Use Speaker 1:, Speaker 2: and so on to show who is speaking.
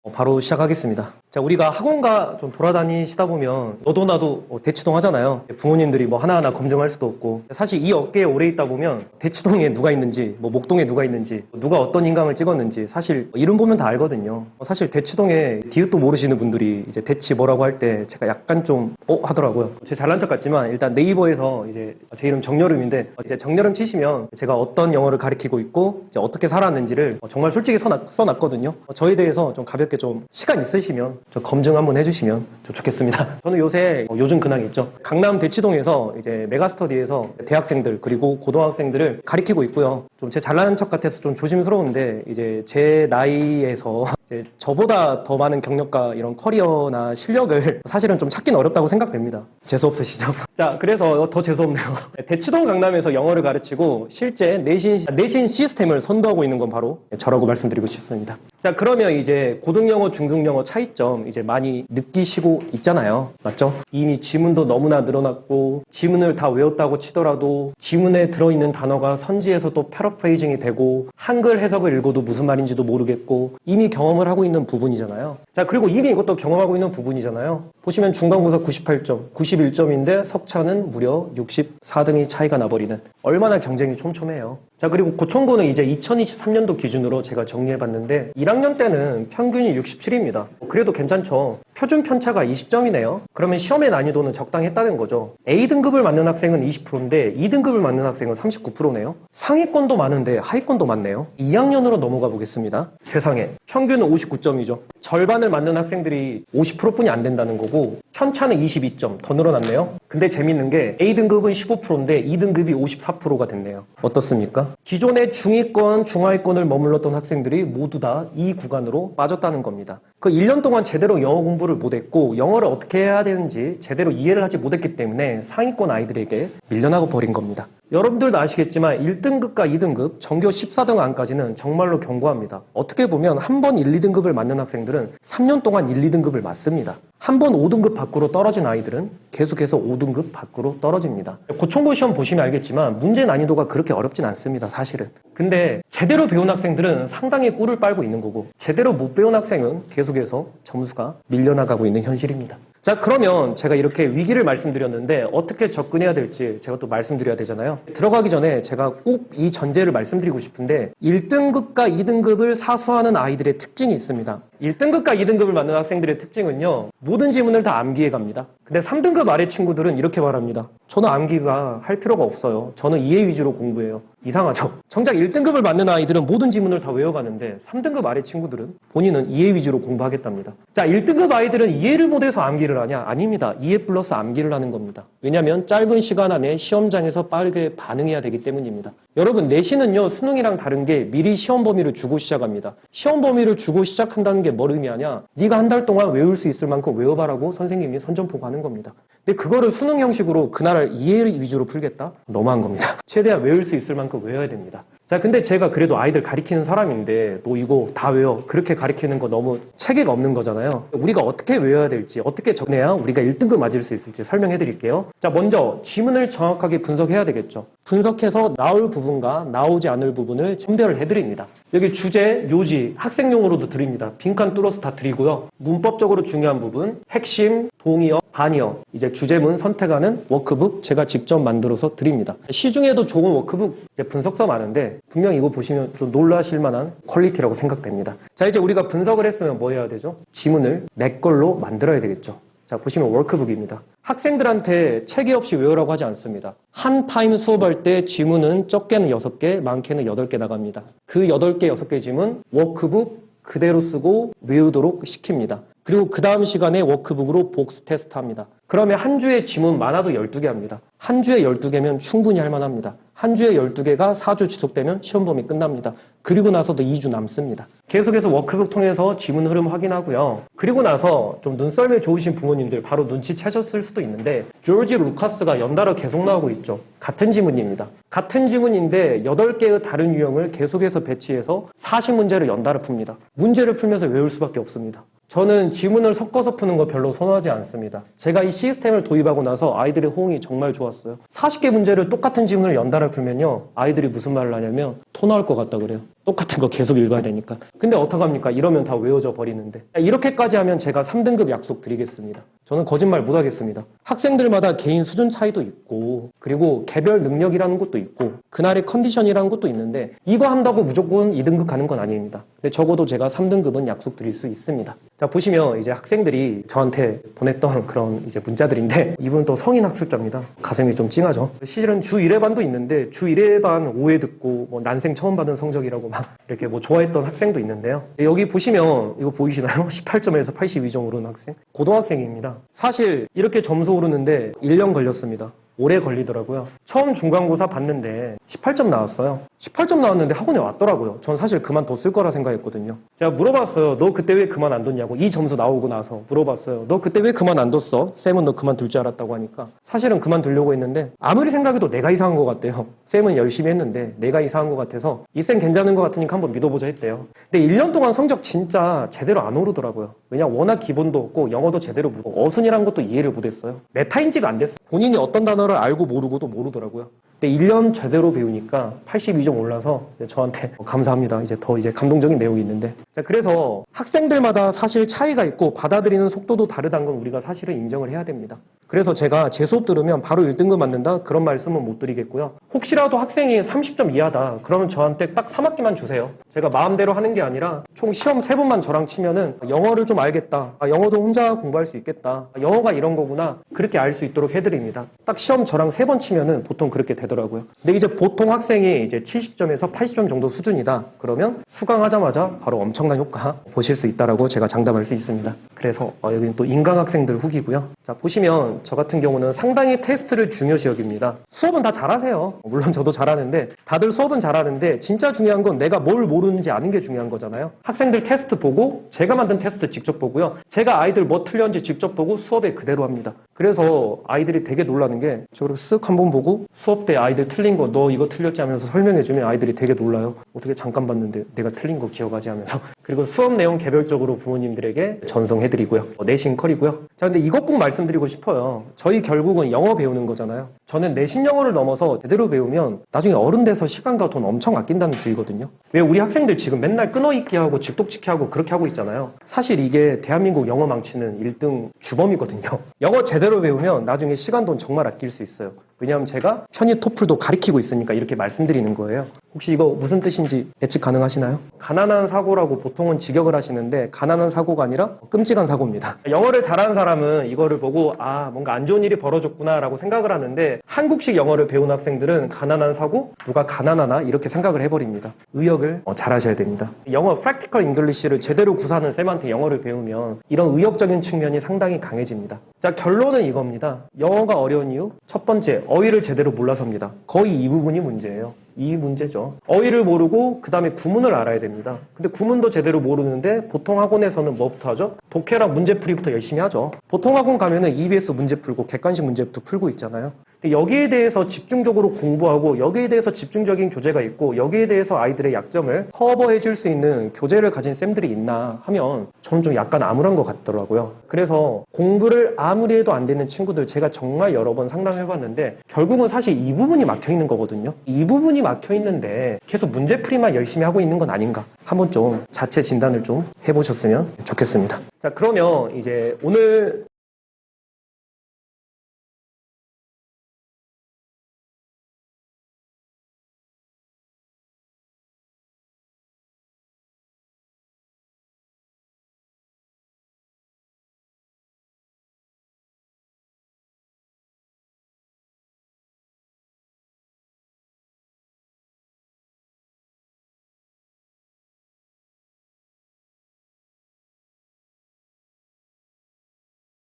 Speaker 1: 바로 시작하겠습니다. 자, 우리가 학원가 좀 돌아다니시다 보면 너도 나도 대치동 하잖아요. 부모님들이 하나하나 검증할 수도 없고, 사실 이 업계에 오래 있다 보면 대치동에 누가 있는지, 목동에 누가 있는지, 누가 어떤 인강을 찍었는지 사실 이름 보면 다 알거든요. 사실 대치동에 디귿도 모르시는 분들이 이제 대치 뭐라고 할 때 제가 약간 좀 하더라고요. 제 잘난 척 같지만 일단 네이버에서 이제 제 이름 정여름인데, 이제 정여름 치시면 제가 어떤 영어를 가리키고 있고 이제 어떻게 살았는지를 정말 솔직히 써놨거든요. 저에 대해서 좀 가볍게 좀 시간 있으시면 저 검증 한번 해주시면 좀 좋겠습니다. 저는 요새 요즘 근황이 있죠. 강남 대치동에서 이제 메가스터디에서 대학생들 그리고 고등학생들을 가리키고 있고요. 좀 제 잘나는 척 같아서 좀 조심스러운데, 이제 제 나이에서 이제 저보다 더 많은 경력과 이런 커리어나 실력을 사실은 좀 찾긴 어렵다고 생각됩니다. 재수없으시죠? 자, 그래서 더 재수없네요. 대치동 강남에서 영어를 가르치고 실제 내신 시스템을 선도하고 있는 건 바로 저라고 말씀드리고 싶습니다. 자, 그러면 이제 고등영어, 중등영어 차이점 이제 많이 느끼시고 있잖아요. 맞죠? 이미 지문도 너무나 늘어났고, 지문을 다 외웠다고 치더라도 지문에 들어있는 단어가 선지에서 또 패러프레이징이 되고, 한글 해석을 읽어도 무슨 말인지도 모르겠고, 이미 경험을 하고 있는 부분이잖아요. 자, 그리고 이미 이것도 경험하고 있는 부분이잖아요. 보시면 중간고사 98점, 91점인데 석차는 무려 64등이 차이가 나버리는, 얼마나 경쟁이 촘촘해요. 자, 그리고 고청고는 이제 2023년도 기준으로 제가 정리해봤는데 1학년 때는 평균이 67입니다. 그래도 괜찮죠. 표준 편차가 20점이네요. 그러면 시험의 난이도는 적당했다는 거죠. A등급을 맞는 학생은 20%인데 2등급을 맞는 학생은 39%네요. 상위권도 많은데 하위권도 많네요. 2학년으로 넘어가 보겠습니다. 세상에. 평균은 59점이죠. 절반을 맞는 학생들이 50%뿐이 안 된다는 거고, 편차는 22점 더 늘어났네요. 근데 재밌는 게 A등급은 15%인데 2등급이 54%가 됐네요. 어떻습니까? 기존의 중위권, 중하위권을 머물렀던 학생들이 모두 다 이 구간으로 빠졌다는 겁니다. 그 1년 동안 제대로 영어 공부를 못했고, 영어를 어떻게 해야 되는지 제대로 이해를 하지 못했기 때문에 상위권 아이들에게 밀려나고 버린 겁니다. 여러분들도 아시겠지만 1등급과 2등급, 전교 14등 안까지는 정말로 견고합니다. 어떻게 보면 한 번 1, 2등급을 맞는 학생들은 3년 동안 1, 2등급을 맞습니다. 한 번 5등급 밖으로 떨어진 아이들은 계속해서 5등급 밖으로 떨어집니다. 고청고 시험 보시면 알겠지만 문제 난이도가 그렇게 어렵진 않습니다, 사실은. 근데 제대로 배운 학생들은 상당히 꿀을 빨고 있는 거고, 제대로 못 배운 학생은 계속해서 점수가 밀려나가고 있는 현실입니다. 자, 그러면 제가 이렇게 위기를 말씀드렸는데 어떻게 접근해야 될지 제가 또 말씀드려야 되잖아요. 들어가기 전에 제가 꼭 이 전제를 말씀드리고 싶은데, 1등급과 2등급을 사수하는 아이들의 특징이 있습니다. 1등급과 2등급을 맞는 학생들의 특징은요, 모든 지문을 다 암기해 갑니다. 근데 3등급 아래 친구들은 이렇게 말합니다. 저는 암기가 할 필요가 없어요. 저는 이해 위주로 공부해요. 이상하죠? 정작 1등급을 맞는 아이들은 모든 지문을 다 외워가는데 3등급 아래 친구들은 본인은 이해 위주로 공부하겠답니다. 자, 1등급 아이들은 이해를 못해서 암기를 하냐? 아닙니다. 이해 플러스 암기를 하는 겁니다. 왜냐하면 짧은 시간 안에 시험장에서 빠르게 반응해야 되기 때문입니다. 여러분, 내신은요, 수능이랑 다른 게 미리 시험 범위를 주고 시작합니다. 시험 범위를 주고 시작한다는 게 뭘 의미하냐? 네가 한 달 동안 외울 수 있을 만큼 외워봐라고 선생님이 선전포고하는 겁니다. 근데 그거를 수능 형식으로 그날 이해 위주로 풀겠다? 너무한 겁니다. 최대한 외울 수 있을 만큼 외워야 됩니다. 자, 근데 제가 그래도 아이들 가리키는 사람인데 너 이거 다 외워, 그렇게 가리키는 거 너무 체계가 없는 거잖아요. 우리가 어떻게 외워야 될지, 어떻게 적내야 우리가 1등급 맞을 수 있을지 설명해 드릴게요. 자, 먼저 지문을 정확하게 분석해야 되겠죠. 분석해서 나올 부분과 나오지 않을 부분을 선별을 해드립니다. 여기 주제, 요지, 학생용으로도 드립니다. 빈칸 뚫어서 다 드리고요. 문법적으로 중요한 부분, 핵심, 동의어, 반의어, 이제 주제문 선택하는 워크북 제가 직접 만들어서 드립니다. 시중에도 좋은 워크북 이제 분석서 많은데 분명 이거 보시면 좀 놀라실 만한 퀄리티라고 생각됩니다. 자, 이제 우리가 분석을 했으면 뭐 해야 되죠? 지문을 내 걸로 만들어야 되겠죠. 자, 보시면 워크북입니다. 학생들한테 체계 없이 외우라고 하지 않습니다. 한 타임 수업할 때 지문은 적게는 6개, 많게는 8개 나갑니다. 그 8개, 6개 지문 워크북 그대로 쓰고 외우도록 시킵니다. 그리고 그 다음 시간에 워크북으로 복습 테스트 합니다. 그러면 한 주에 지문 많아도 12개 합니다. 한 주에 12개면 충분히 할 만합니다. 한 주에 12개가 4주 지속되면 시험 범위 끝납니다. 그리고 나서도 2주 남습니다. 계속해서 워크북 통해서 지문 흐름 확인하고요. 그리고 나서 좀 눈썰미 좋으신 부모님들 바로 눈치채셨을 수도 있는데, 조지 루카스가 연달아 계속 나오고 있죠. 같은 지문입니다. 같은 지문인데 8개의 다른 유형을 계속해서 배치해서 40문제를 연달아 풉니다. 문제를 풀면서 외울 수밖에 없습니다. 저는 지문을 섞어서 푸는 거 별로 선호하지 않습니다. 제가 이 시스템을 도입하고 나서 아이들의 호응이 정말 좋았어요. 40개 문제를 똑같은 지문을 연달아 풀면요, 아이들이 무슨 말을 하냐면 토 나올 것 같다 그래요. 똑같은 거 계속 읽어야 되니까. 근데 어떡합니까? 이러면 다 외워져 버리는데. 이렇게까지 하면 제가 3등급 약속 드리겠습니다. 저는 거짓말 못 하겠습니다. 학생들마다 개인 수준 차이도 있고, 그리고 개별 능력이라는 것도 있고, 그날의 컨디션이라는 것도 있는데, 이거 한다고 무조건 2등급 가는 건 아닙니다. 근데 적어도 제가 3등급은 약속 드릴 수 있습니다. 자, 보시면 이제 학생들이 저한테 보냈던 그런 이제 문자들인데, 이분은 또 성인 학습자입니다. 가슴이 좀 찡하죠. 실은 주 1회반도 있는데, 주 1회반 5회 듣고, 뭐 난생 처음 받은 성적이라고 막 이렇게 뭐 좋아했던 학생도 있는데요. 여기 보시면, 이거 보이시나요? 18점에서 82점 오르는 학생. 고등학생입니다. 사실 이렇게 점수 오르는데 1년 걸렸습니다. 오래 걸리더라고요. 처음 중간고사 봤는데 18점 나왔어요. 18점 나왔는데 학원에 왔더라고요. 전 사실 그만뒀을 거라 생각했거든요. 제가 물어봤어요. 너 그때 왜 그만 안 뒀냐고. 이 점수 나오고 나서 물어봤어요. 너 그때 왜 그만 안 뒀어? 쌤은 너 그만둘 줄 알았다고 하니까 사실은 그만두려고 했는데 아무리 생각해도 내가 이상한 것 같대요. 쌤은 열심히 했는데 내가 이상한 것 같아서 이 쌤 괜찮은 것 같으니까 한번 믿어보자 했대요. 근데 1년 동안 성적 진짜 제대로 안 오르더라고요. 왜냐면 워낙 기본도 없고 영어도 제대로 모르고 어순이란 것도 이해를 못했어요. 메타인지가 안 됐어요. 본인이 어떤 단어를 알고 모르고도 모르더라고요. 근데 1년 제대로 배우니까 82점 올라서 저한테 감사합니다. 이제 더 감동적인 내용이 있는데. 자, 그래서 학생들마다 사실 차이가 있고 받아들이는 속도도 다르다는 건 우리가 사실은 인정을 해야 됩니다. 그래서 제가 제 수업 들으면 바로 1등급 맞는다? 그런 말씀은 못 드리겠고요. 혹시라도 학생이 30점 이하다. 그러면 저한테 딱 3학기만 주세요. 제가 마음대로 하는 게 아니라 총 시험 3번만 저랑 치면은 영어를 좀 알겠다. 영어도 혼자 공부할 수 있겠다. 영어가 이런 거구나. 그렇게 알 수 있도록 해드립니다. 딱 시험 저랑 3번 치면은 보통 그렇게 되더라고요. 근데 이제 보통 학생이 이제 70점에서 80점 정도 수준이다. 그러면 수강하자마자 바로 엄청난 효과 보실 수 있다라고 제가 장담할 수 있습니다. 그래서 여기는 또 인강 학생들 후기고요. 자, 보시면 저 같은 경우는 상당히 테스트를 중요시 여깁니다. 수업은 다 잘하세요. 물론 저도 잘하는데 다들 수업은 잘하는데 진짜 중요한 건 내가 뭘 모르는지 아는 게 중요한 거잖아요. 학생들 테스트 보고 제가 만든 테스트 직접 보고요. 제가 아이들 뭐 틀렸는지 직접 보고 수업에 그대로 합니다. 그래서 아이들이 되게 놀라는 게 저렇게 쓱 한번 보고 수업 때 아이들 틀린 거 너 이거 틀렸지 하면서 설명해주면 아이들이 되게 놀라요. 어떻게 잠깐 봤는데 내가 틀린 거 기억하지 하면서. 그리고 수업 내용 개별적으로 부모님들에게 전송해드리고요. 내신 컬이고요. 자, 근데 이것 꼭 말씀드리고 싶어요. 저희 결국은 영어 배우는 거잖아요. 저는 내신 영어를 넘어서 제대로 배우면 나중에 어른 돼서 시간과 돈 엄청 아낀다는 주의거든요. 왜 우리 학생들 지금 맨날 끊어읽기 하고 직독짓기 하고 그렇게 하고 있잖아요. 사실 이게 대한민국 영어 망치는 1등 주범이거든요. 영어 제대로 배우면 나중에 시간 돈 정말 아낄 수 있어요. 왜냐하면 제가 편의 토플도 가리키고 있으니까 이렇게 말씀드리는 거예요. 혹시 이거 무슨 뜻인지 예측 가능하시나요? 가난한 사고라고 보통은 직역을 하시는데 가난한 사고가 아니라 끔찍한 사고입니다. 영어를 잘하는 사람은 이거를 보고 뭔가 안 좋은 일이 벌어졌구나 라고 생각을 하는데 한국식 영어를 배운 학생들은 가난한 사고? 누가 가난하나? 이렇게 생각을 해버립니다. 의역을 잘하셔야 됩니다. 영어 프랙티컬 잉글리시를 제대로 구사하는 쌤한테 영어를 배우면 이런 의역적인 측면이 상당히 강해집니다. 자, 결론은 이겁니다. 영어가 어려운 이유? 첫 번째, 어휘를 제대로 몰라서입니다. 거의 이 부분이 문제예요. 이 문제죠. 어휘를 모르고 그 다음에 구문을 알아야 됩니다. 근데 구문도 제대로 모르는데 보통 학원에서는 뭐부터 하죠? 독해랑 문제풀이부터 열심히 하죠. 보통 학원 가면은 EBS 문제 풀고 객관식 문제부터 풀고 있잖아요. 근데 여기에 대해서 집중적으로 공부하고 여기에 대해서 집중적인 교재가 있고 여기에 대해서 아이들의 약점을 커버해 줄 수 있는 교재를 가진 쌤들이 있나 하면 저는 좀 약간 암울한 것 같더라고요. 그래서 공부를 아무리 해도 안 되는 친구들 제가 정말 여러 번 상담해봤는데 결국은 사실 이 부분이 막혀있는 거거든요. 이 부분이 막혀있는데 계속 문제풀이만 열심히 하고 있는 건 아닌가. 한번 좀 자체 진단을 좀 해보셨으면 좋겠습니다. 자, 그러면 이제 오늘